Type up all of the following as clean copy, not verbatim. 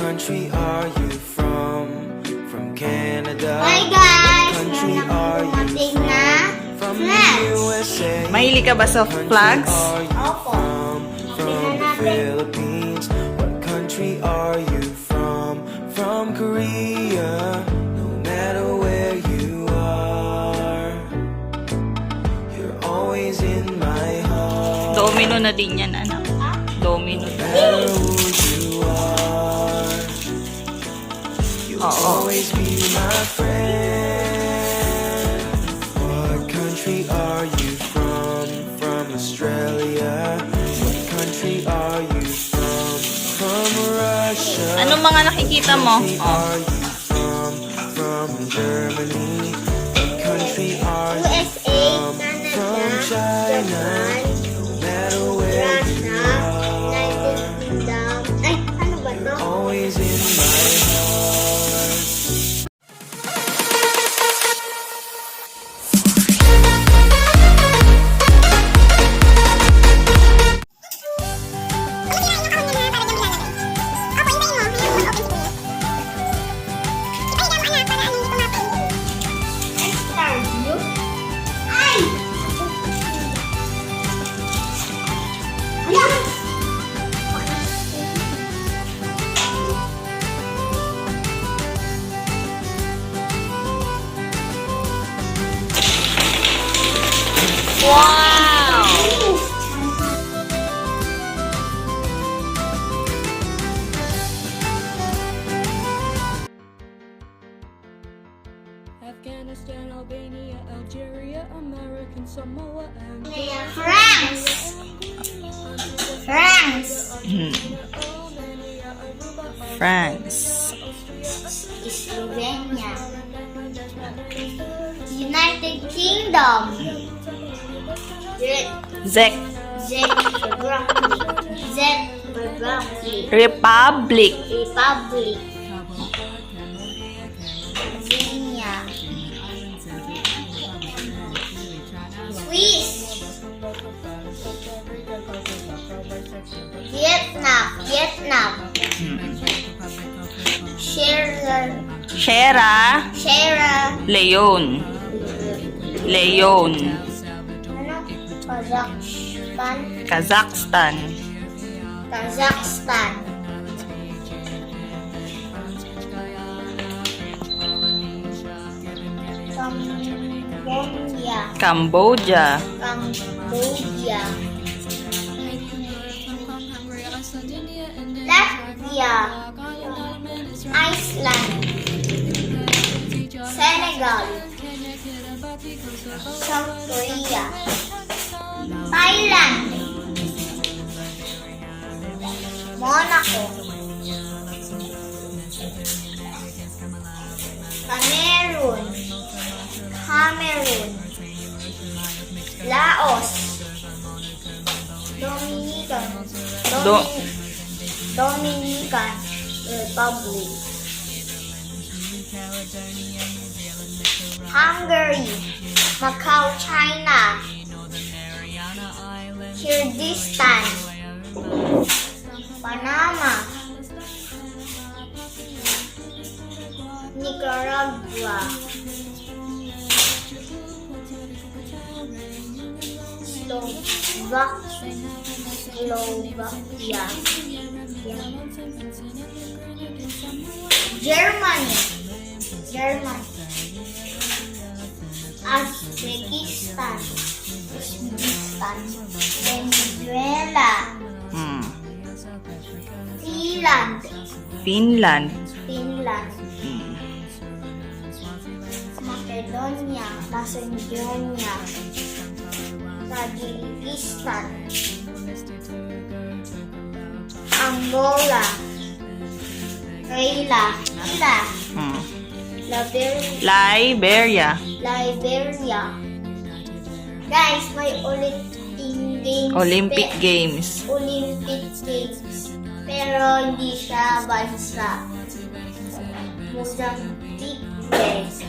country are you from? From Canada. Hi guys! What country Meron are akong you dumating na from? The flags. USA. Mahilig ka ba sa flags? Opo. From the Philippines. What country are you from? From Korea. No matter where you are, you're always in my heart. Domino na din yan, anak. Domino. No matter who you are, you'll always be my friend. What country are you from? From Australia. What country are you from? From Russia. Anong mga nakikita mo? Country are you from? From Germany. What country are you USA, from? From Canada, China. Japan, No matter where you Russia, are, United Kingdom. Ay, ano ba to? always in my heart. Ay! Ayan! Wow! Afghanistan, Albania, Algeria, American Samoa, and France! France! France. Slovenia. United Kingdom. Czech Czech Republic. Republic. Republic. Virginia. Swiss. Vietnam. Sierra Leone. ano? Kazakhstan. Cambodia. Cambodia. Latvia. Iceland. Senegal. South Korea. Thailand. Monaco. Cameroon. Laos. Dominican Republic. Hungary. Macau, China. Kyrgyzstan. Panama. Nicaragua. Slovakia. Germany. Uzbekistan. Venezuela. Finland. Macedonia. Tajikistan. Angola. Liberia. Guys, may Olympic Games. Pero hindi siya bansa. Mozambique, guys.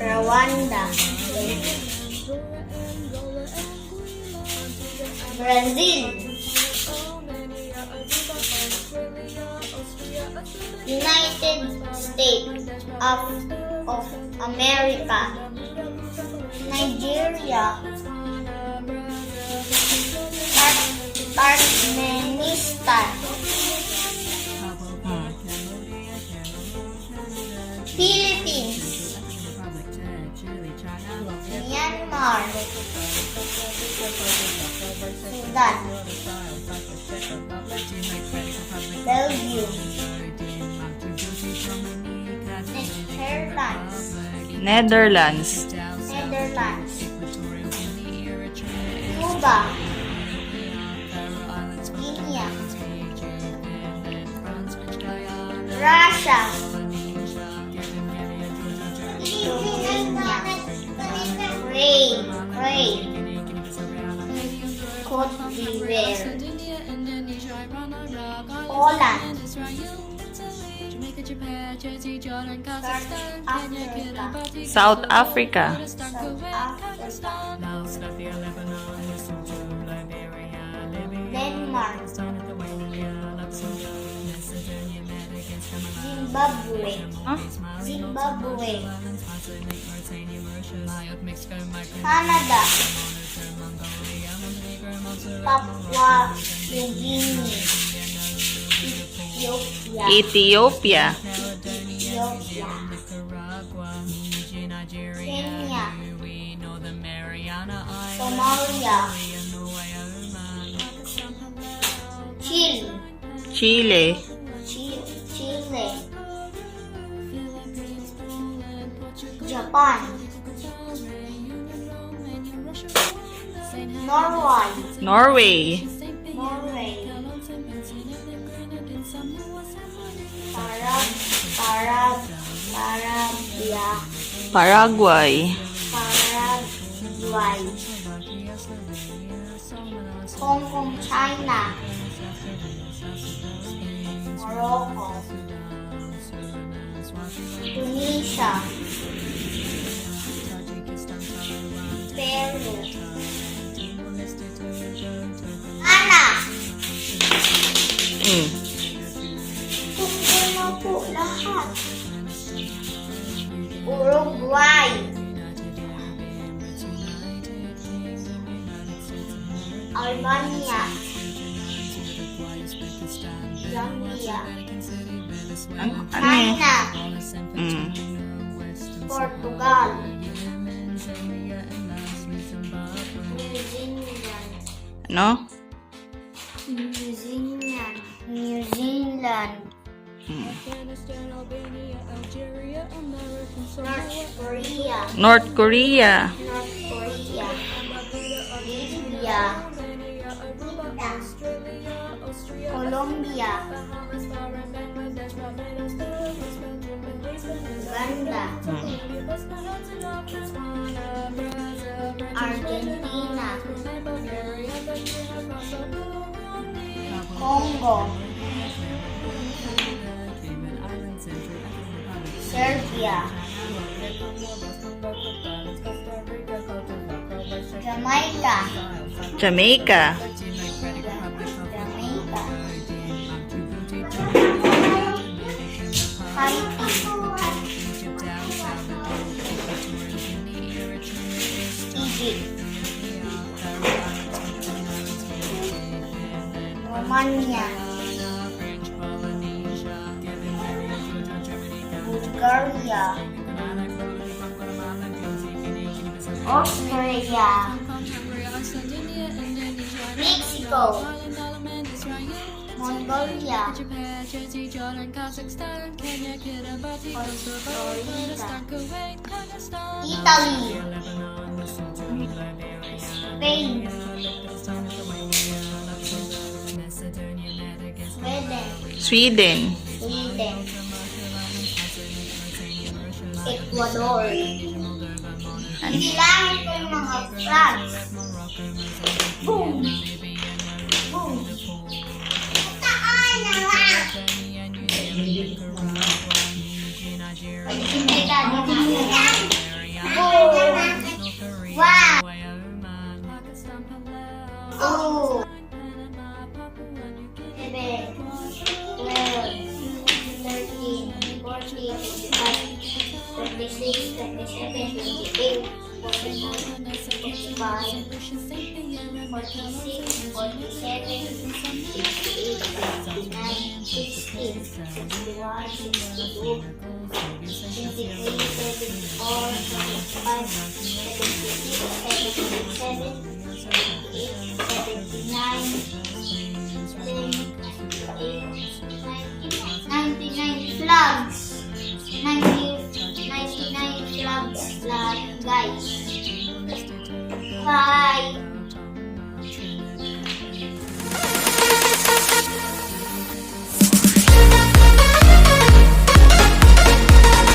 Rwanda. Brazil. United States of America, Nigeria, Turkmenistan, Philippines, Myanmar, Sudan, Belgium, Netherlands. Netherlands, Cuba, Kenya, Russia, Lithuania, Ukraine, Cote d'Ivoire, Poland, South Africa. Denmark, Zimbabwe, Huh? Zimbabwe, Canada, Papua New Guinea, Ethiopia. Kenya, Somalia, Chile. Chile, Japan, Norway. Paraguay. Hong Kong, China, Morocco, Tunisia, Peru, Ghana. Tungkol na po lahat. Uruguay, Albania, Zambia, Ano eh? China, Portugal, New Zealand, Ano? New Zealand, Afghanistan, Albania, Algeria, American Samoa, North Korea, North Korea. Libya, Colombia, Uganda, Argentina, Congo, Serbia, Jamaica. Haiti, Egypt, Romania, Bulgaria, Australia, Mexico, Mongolia, Italy, Spain, Sweden. Ecuador. Bilangin ko yung mga flags. Boom! Boom! Taan na lang! Pag-ibig ka, dito ka. Boom! One! Two! 7, 12, 13, 26, 27, 28, 44, 45, 46, 47, 58, 59, 60, 61, 62, 63, 74, 75, 76, 77, 78, 79, 99 flags. 99 flags lahat, guys.